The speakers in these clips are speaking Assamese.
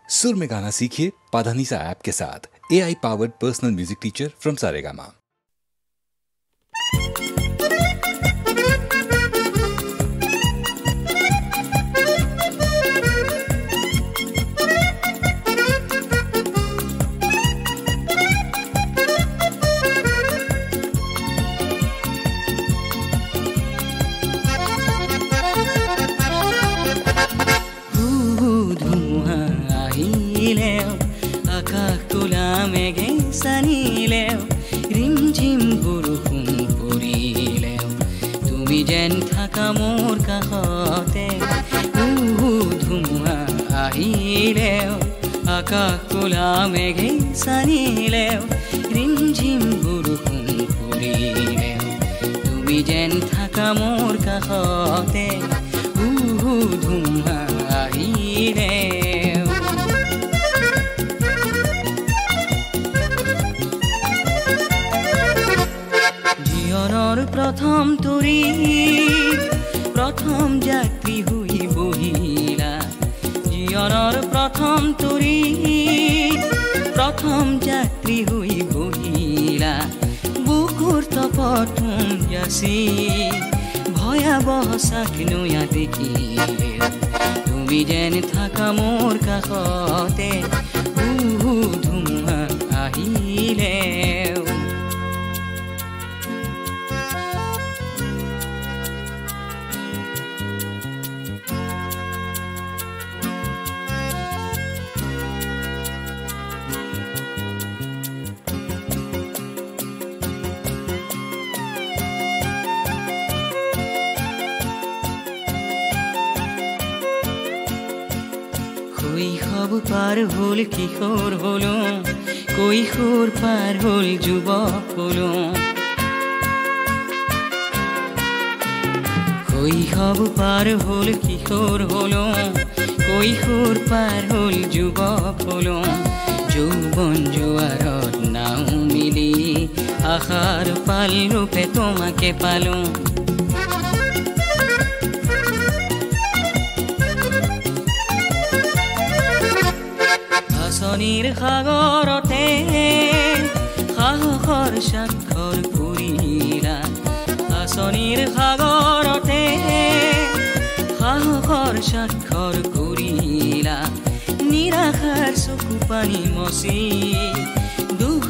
सुर में गाना सीखिए पाधानीसा ऐप के साथ। AI powered personal music teacher from Saregama. মোর কাষতে ধুমুহা আহিলেও আকাশ কোলা মেঘে চানিলেও ৰিমঝিম বৰষুণ পৰিলেও তুমি যেন থাকা মোৰ কাষতে ধুমুহা আহিলেও জীৱনৰ প্ৰথম তৰি प्रथम यात्री हुई बहिला जीवनर प्रथम तरी प्रथम यात्री हुई बहिला बुकुर तपथुम यासी भयाबह साखनुया देखिले तुमी जेन थाका मोर काखते धुमुहा আহিলে পার হল কিশোর হলো কৈশোর পার হল যুবক হলো কৈশোর পার হল কিশোর হলো কৈশোর পার হল যুবক হলো যৌবন জোয়ারত নাও মিলি আশার পাল রূপে তোমাকে পালো হাসনির সাগরতে সাহসৰ স্বাক্ষৰ কৰিলা হাসনিৰ সাগৰতে সাহসৰ স্বাক্ষৰ কৰিলা নিৰাশাৰ চকু পানী মচি দুখ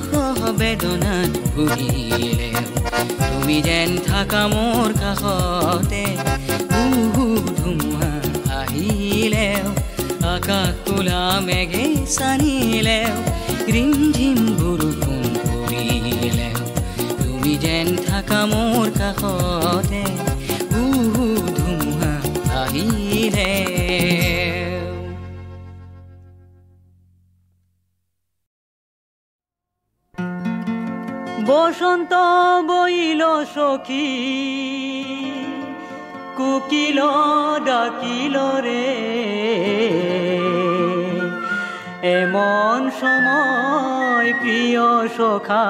বেদনাত ভুগিলে তুমি যেন থাকা মোৰ কাষতে ধুমুহা আহিলেও আকাশ কোলা মেঘে চানিলেও ৰিমঝিম বৰষুণ পৰিলেও তুমি যেন থাকা মোৰ কাষতে ধুমুহা আহিলে বসন্ত বইল সখী কোকিল ডাকিল রে এমন সময় প্রিয় সখা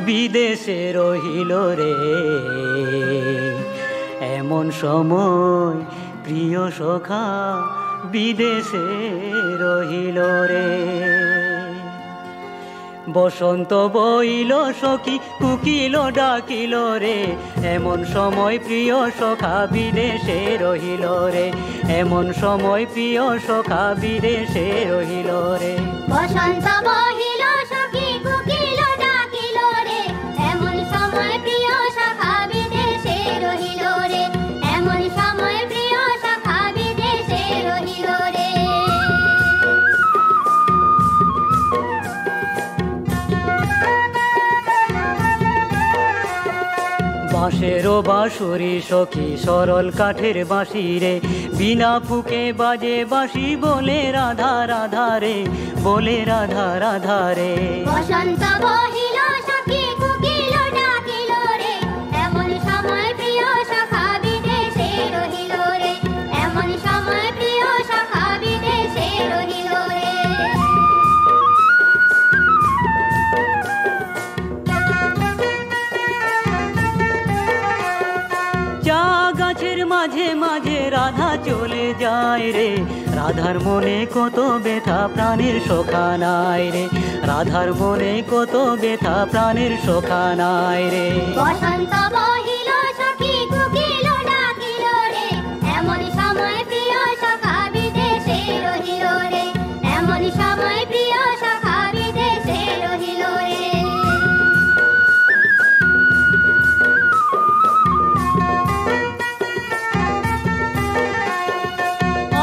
বিদেশে রহিল রে এমন সময় প্রিয় সখা বিদেশে রহিল রে বসন্ত বইল সখী কোকিল ডাকিল রে এমন সময় প্রিয় সখা বিদেশে রহিল রে এমন সময় প্রিয় সখা বিদেশে রহিল রে বসন্ত বইল সখী কোকিল ডাকিল রে এমন সময় প্রিয় সখা বিদেশে রহিল রে এমন সময় প্রিয় সখা বিদেশে রহিল রে বাঁশেরও বাঁশুরি সখী সরল কাঠের বাঁশি রে বিনা ফুকে বাজে বাঁশি বলে রাধা রাধা রে বলে রাধা রাধা রে বসন্ত বহিল সখী কোকিল ডাকিল রে এমন সময় প্রিয় সখা বিদেশে রহিল রে এমন সময় প্রিয় সখা বিদেশে রহিল রে মাঝে মাঝে রাধা চলে যায় নাই রে, রাধার মনে কত ব্যথা প্রাণের সখা নাই রে, রাধার মনে কত ব্যথা প্রাণের সখা নাই রে। বসন্ত বহিল সখী কুকিল ডাকিল রে, এমন সময় প্রিয় সখা বিদেশে রহিল রে, এমন সময় প্রিয় সখা বিদেশে রহিল রে।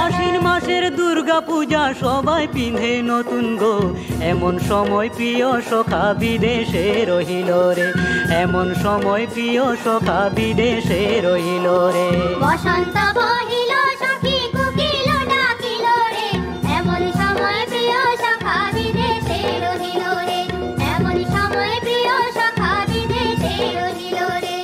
আশ্বিন মাসের দুর্গা পূজা সবাই পিন্ধে নতুন গো, এমন সময় প্রিয় সখা বিদেশে রহিল রে, এমন সময় প্রিয় সখা বিদেশে রহিল রে। বসন্ত বহিল সখী কুকিল ডাকিল রে, এমন সময় প্রিয় সখা বিদেশে রহিল রে, এমন সময় প্রিয় সখা বিদেশে রহিল রে।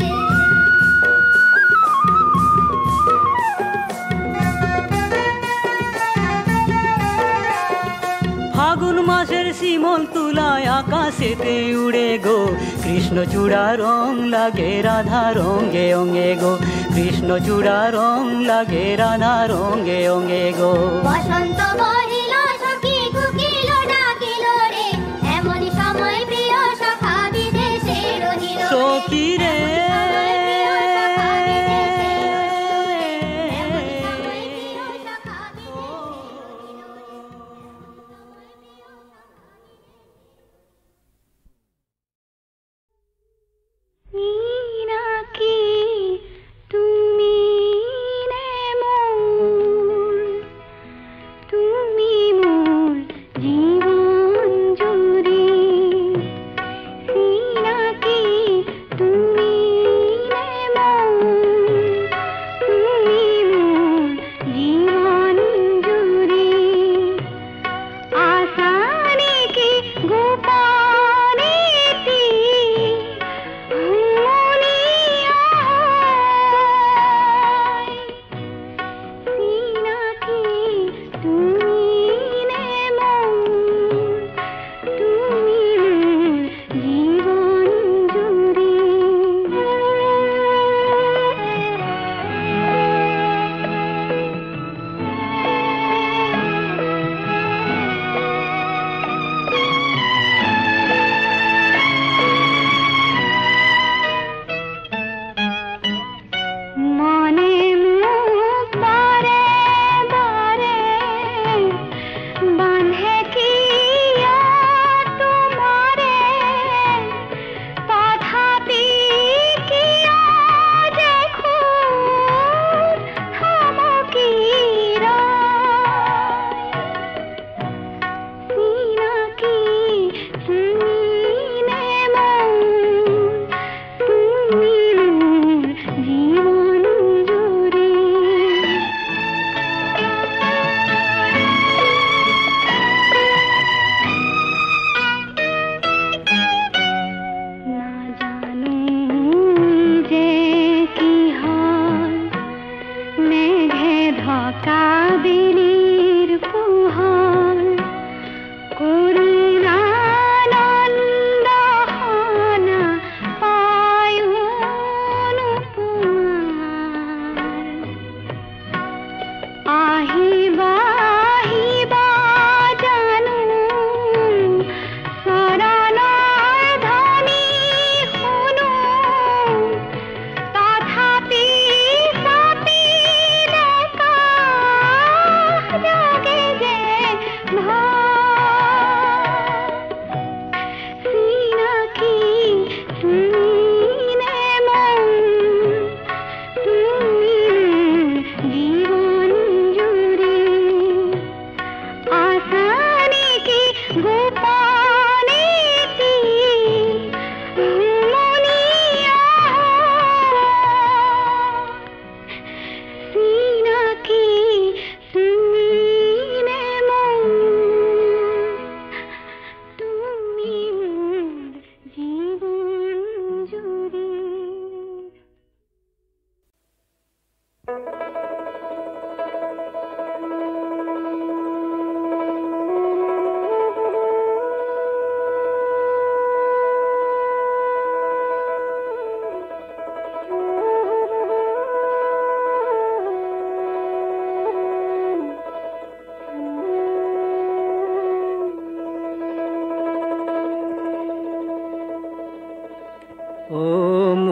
ফাগুন মাসের শিমল তুলায় আকাশেতে উড়ে গো, কৃষ্ণচূড়া রং লাগে রাধা রঙে অঙ্গে গো, কৃষ্ণচূড়া রং লাগে রাধা রঙে অঙ্গে গো। বসন্ত বহিল সখী কুকিল ডাকিল রে, এমন সময় প্রিয় সখা বিদেশে রহিল রে। সখী রে তুমি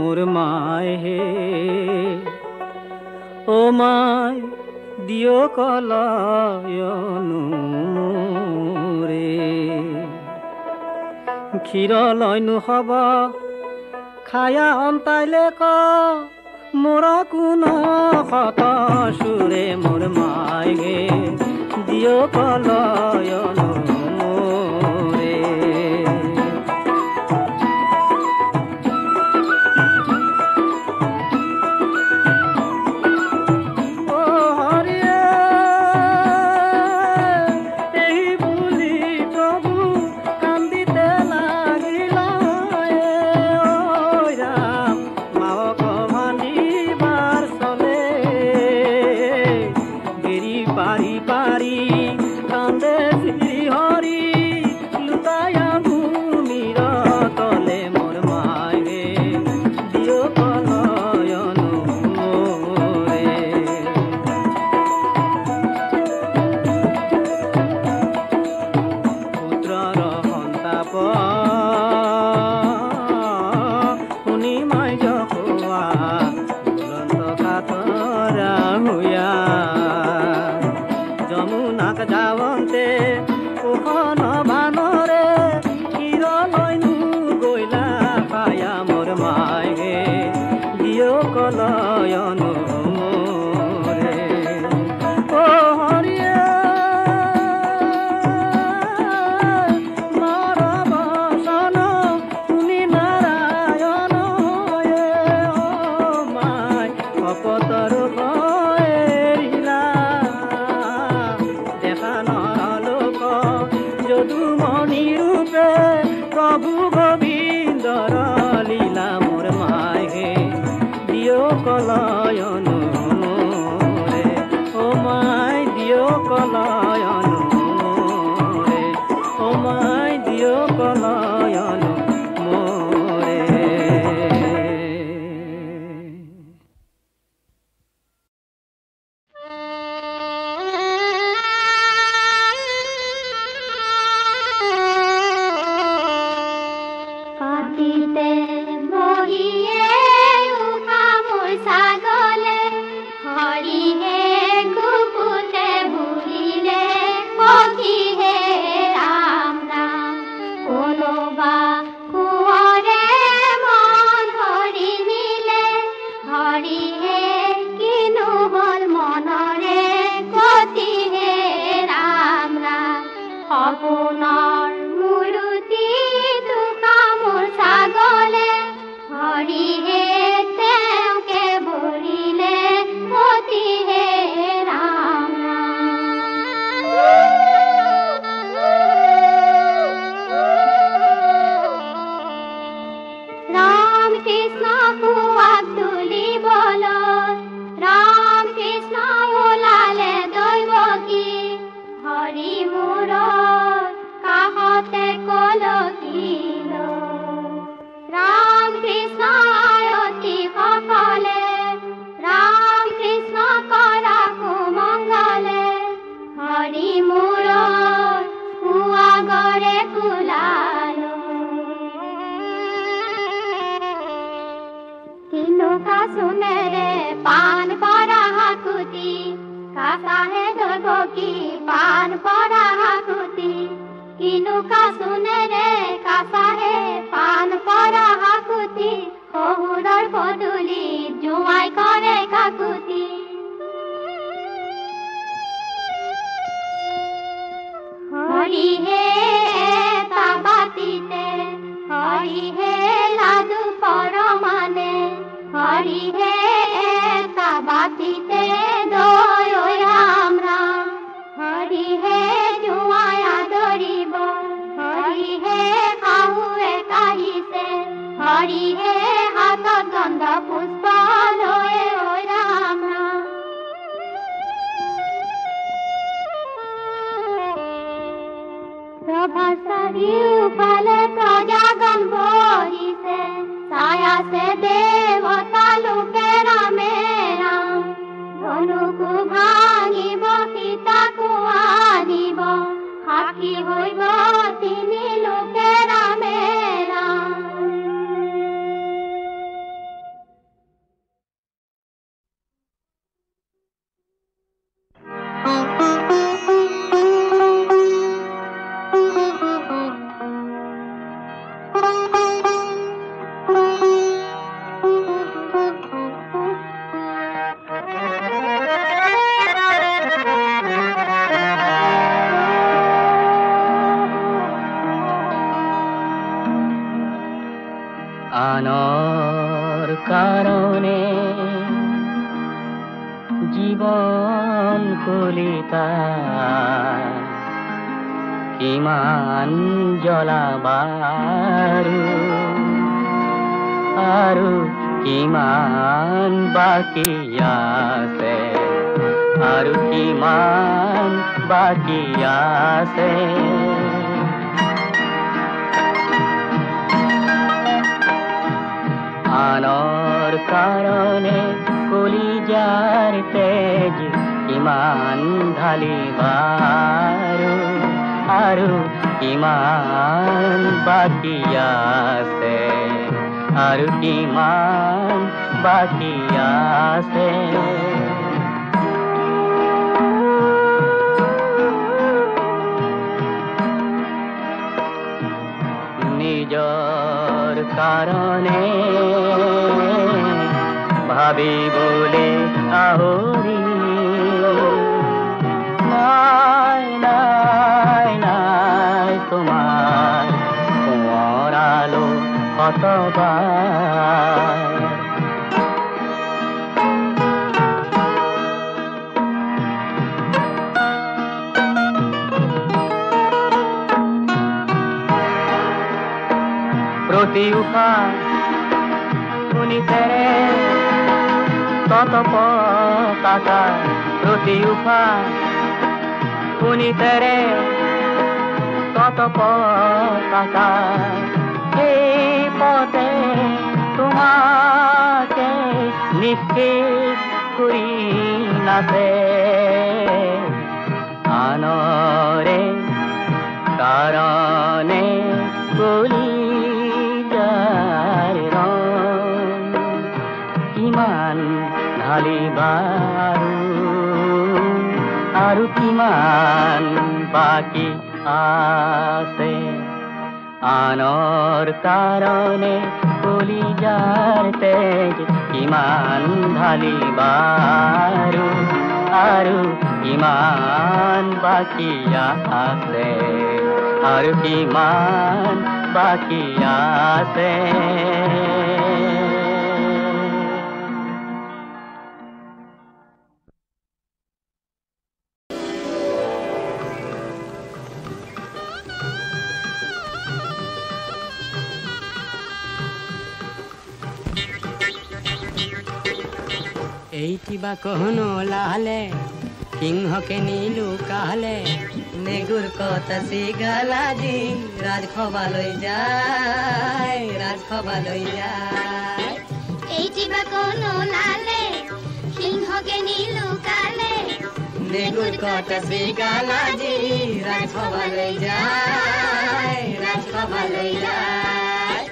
মোর মায় হে ও মায় দিও কলয়নু মোরে ক্ষীর লয়নু হব খায়া অন্তাইলে ক মোর কোন হত সুরে মোর মায় হে দিও কলয়নু মোরে কাৰণে জীৱন কলিতা কিমান জ্বলাবাৰু আৰু কিমান বাকী আছে আৰু কিমান বাকী আছে আনৰ কাৰণে কলিজাৰ তেজ কিমান ঢালিবাৰু আৰু কিমান বাকী আছে আৰু কিমান বাকী আছে নিজৰ কাৰণে ভাবিবলৈ আহৰি নাই নাই নাই তোমাৰ কোঁৱৰালো শতবাৰ প্ৰতি উশাহ শুনিতেৰে তত পতাকা প্ৰতি উশাহ শুনিতেৰে তত পতাকা এই পথে তোমাকে নিশ্চিত কৰি নাচে আনৰে কাৰণে কলিজাৰ ৰং কিমান ঢালিবাৰু আৰু কিমান বাকী আছে আনৰ কাৰণে কলিজাৰ তেজ কিমান ঢালিবাৰু আৰু কিমান বাকী আছে আৰু কিমান বাকী আছে এইটিবা কহনো লালে সিংহকে নীলু কাহলে নেগুৰ কথা চিগালাজি ৰাজসভালৈ যায় ৰাজসভালৈ যায় এইটিবা কোনো লালে সিংহকে নীলু কালে নেগুৰ কথা চিগালাজি ৰাজসভালৈ যায় ৰাজসভালৈ যায়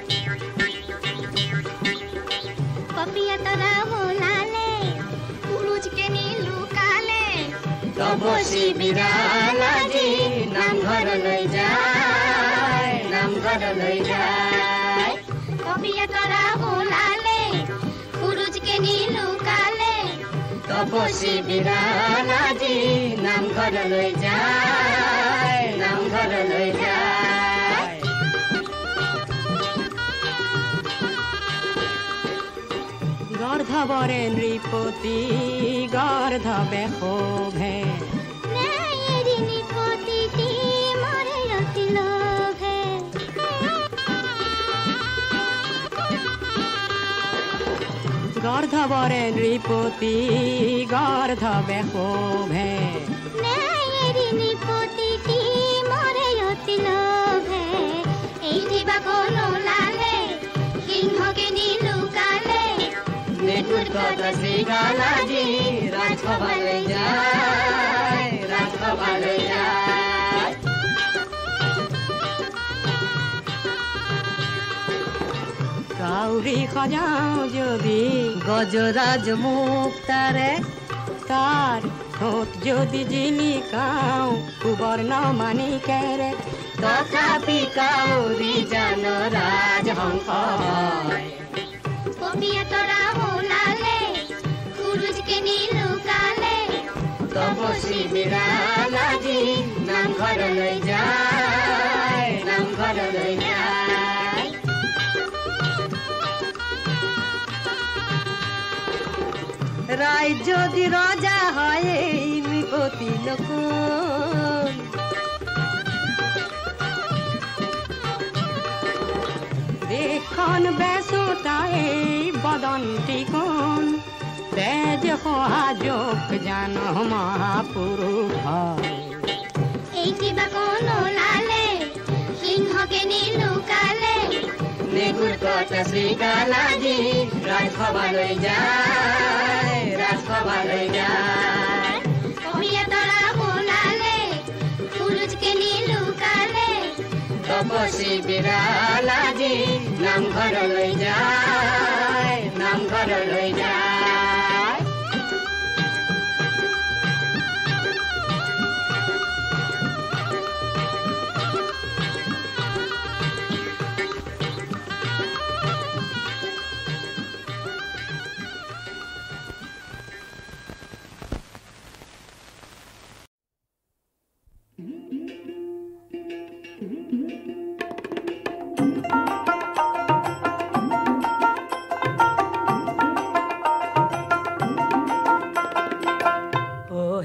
পপিয়া তৰা ওলালে পুৰুষকে নীলু কালে তপসী বিৰালাজি নামঘৰলৈ যায় নামঘৰলৈ যায় পপিয়া তৰা ওলালে পুৰুষকে নীলু কালে তপসী বিৰালাজি নামঘৰলৈ যায় নামঘৰলৈ যায় গৰ্ধৱৰে নৃপতি গৰ্ধৱে শোভে নেৰি নিপতিতি মৰে অতি লোভে গৰ্ধৱৰে নৃপতি গৰ্ধৱে শোভে নেৰি নিপতিতি মৰে অতি লোভে এইটিবা কোনো লালে সিংহকে নীলু কালে নেগুৰ কথা চিগালাজি ৰাজসভালৈ যায় ৰাজসভালৈ যায় কাউৰী সজাওঁ যদি গজৰাজ মুক্তাৰে তাৰ ঠোঁট যদি জিলিকাওঁ সুবৰ্ণ মাণিকেৰে তথাপি কাউৰী জানো ৰাজহংস হয় পপিয়া তৰা ওলালে পুৰুষকে নীলু কালে তপসী বিৰালাজি নামঘৰলৈ যায় নামঘৰলৈ যায় তাই যদি রজা হয় এই নৃপতি লোক দেখুন বেশটা এই বদনটি কোন তেজ সহাযোগ জান মহাপুরুষ এই কিবা কোন লালে সিংহকে নীলুকালে নেগুর কথা শ্রীকালাজি রাজসভালৈ যায় কহিয়া তৰা মোলালে সুৰুজকে নীলুকালে তপস্বী বিৰালাজি নামঘৰলৈ যায়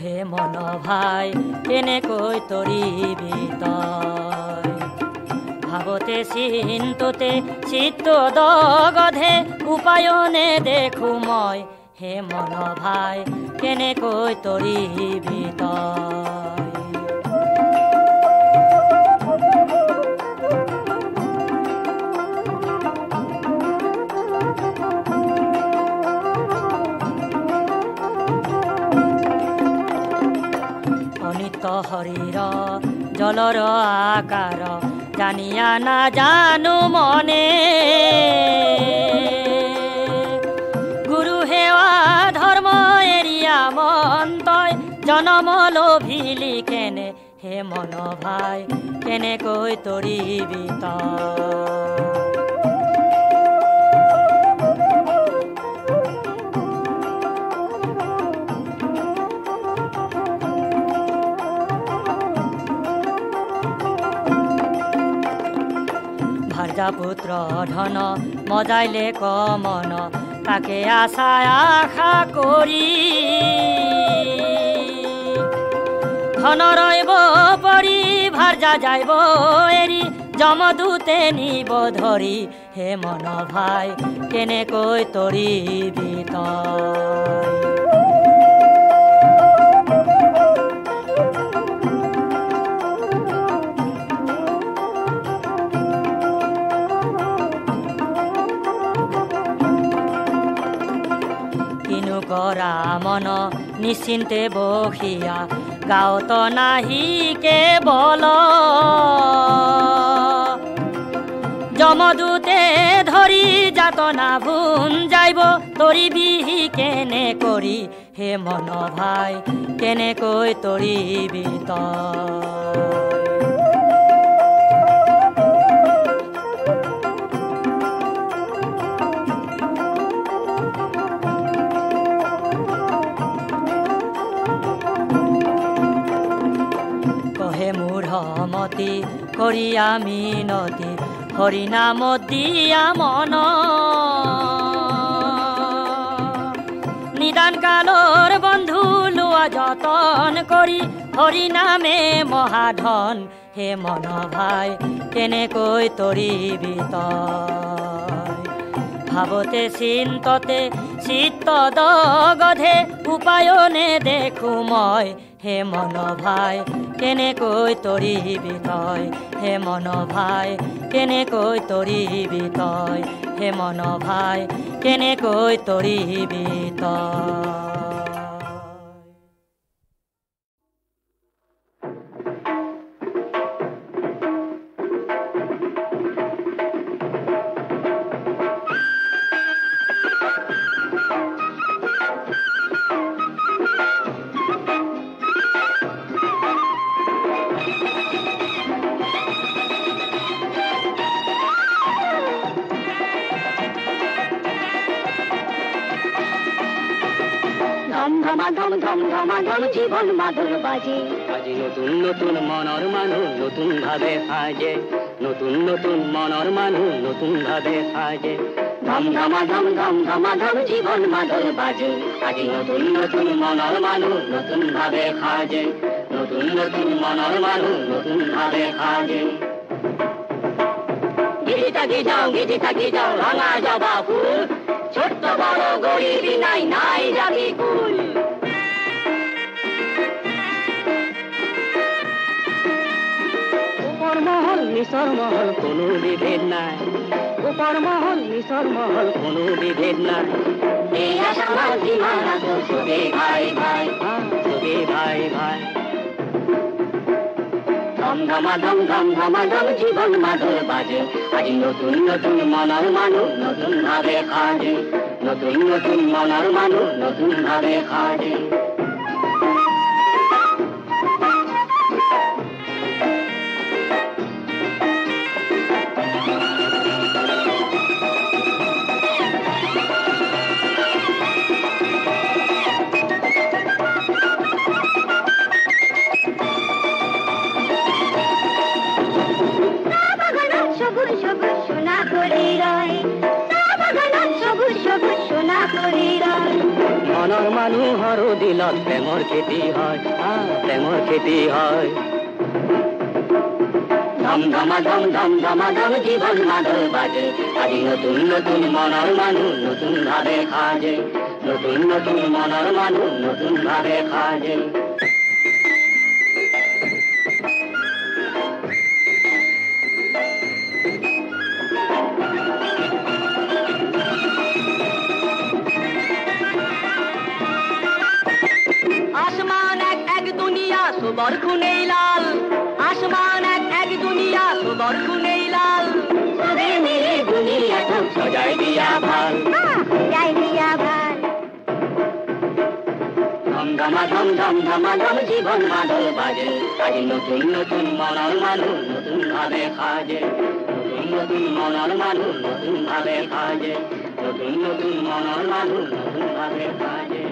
হে মন ভাই কেনেকৈ তৰিবি তই ভাবতে চিন্ততে চিত্ত দগধে উপায়নে দেখো মই হে মন ভাই কেনেকৈ তৰিবি তই হরির জলর আকার জানিয়া না জানো মনে গুরু হেওয়া ধর্ম এরিয়া মন্তয় জনম লোভিলি কেনে হে মন ভাই কেনেকৈ তৰিবি তই পুত্র ধন মজাইলে কমন তাকে আশা করি ধন রইব পরি ভার্যা যাইব এরি যমদূতে নিব ধরি হে মন ভাই কেনেকৈ তৰিবি তই কৰা মন নিশ্চিন্তে বহিয়া গাঁৱত নাহি কেৱল যমদূতে ধৰি যাতনা ভুন যাইব তৰিবি কেনে কৰি হে মন ভাই কেনেকৈ তৰিবি তই মতি কৰিয়া মিনতি হৰিনাম দিয়া মন নিদান কালৰ বন্ধু লোৱা যতন কৰি হৰিনামে মহাধন হে মন ভাই কেনেকৈ তৰিবি তই ভাবতে চিন্ততে চিত্ত দগধে উপায়নে দেখো মই হে মন ভাই কেনেকৈ তৰিবি তই হে মন ভাই কেনেকৈ তৰিবি তই হে মন ভাই কেনেকৈ তৰিবি তই জীবন মাধুৰ বাজে আজি নতুন নতুন মনৰ মানুহ নতুন ভাৱে সাজে নতুন নতুন মনৰ মানুহ নতুন ভাৱে সাজে ধম ধমাধম ধম ধমাধম জীবন মাদল বাজে আজি নতুন নতুন মনৰ মানুহ নতুন ভাৱে সাজে নতুন নতুন মনৰ মানুহ নতুন ভাৱে সাজে গীতি থাকি যাও রঙা জবা ফুল ছোট্ট বড় গরিবী নাই নাই জাতি কুল উপর মহল নিচর মহল কোনো বিভেদ নাই উপর মহল নিচর মহল কোনো বিভেদ নাই এই আশাবাদ জীবন আছে সবে ভাই ভাই সবে ভাই ভাই ধম ধমাধম জীবন মাদল বাজে আজি নতুন নতুন মনৰ মানুহ নতুন ভাৱে সাজে নতুন নতুন মনৰ মানুহ নতুন ভাৱে সাজে মনৰ মানুহৰো দিলত প্ৰেমৰ খেতি হয় প্ৰেমৰ খেতি হয় ধম ধমাধম জীবন মাদল বাজে আজি নতুন নতুন মনৰ মানুহ নতুন ভাৱে সাজে নতুন নতুন মনৰ মানুহ নতুন ভাৱে সাজে সুবর খুনেই লাল আসমান এক দুনিয়া সুবর খুনেই লাল সবে মিলে দুনিয়া সব সজাই দিয়া ভাল ধম ধমাধম জীবন মাদল বাজে আজি নতুন নতুন মনৰ মানুহ নতুন ভাৱে সাজে নতুন নতুন মনৰ মানুহ নতুন ভাৱে সাজে নতুন নতুন মনৰ মানুহ নতুন ভাৱে সাজে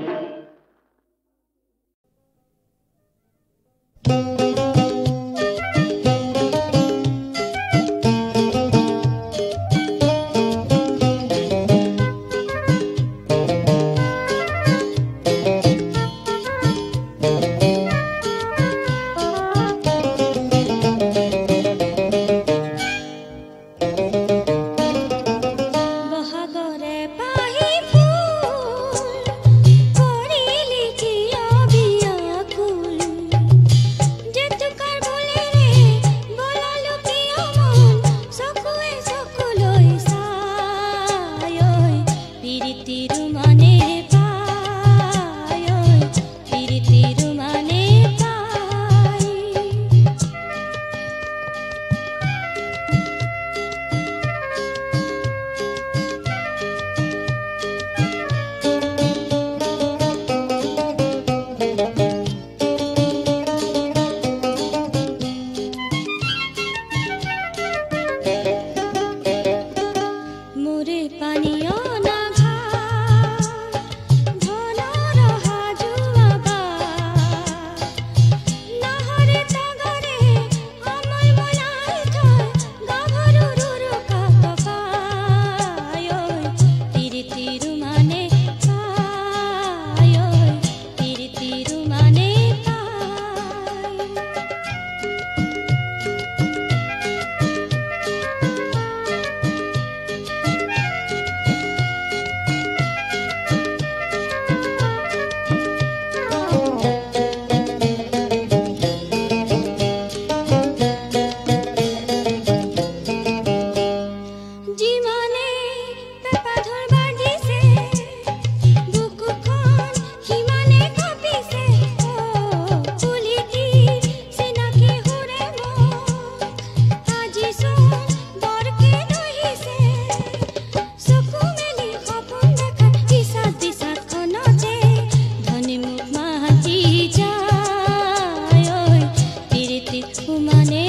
মানে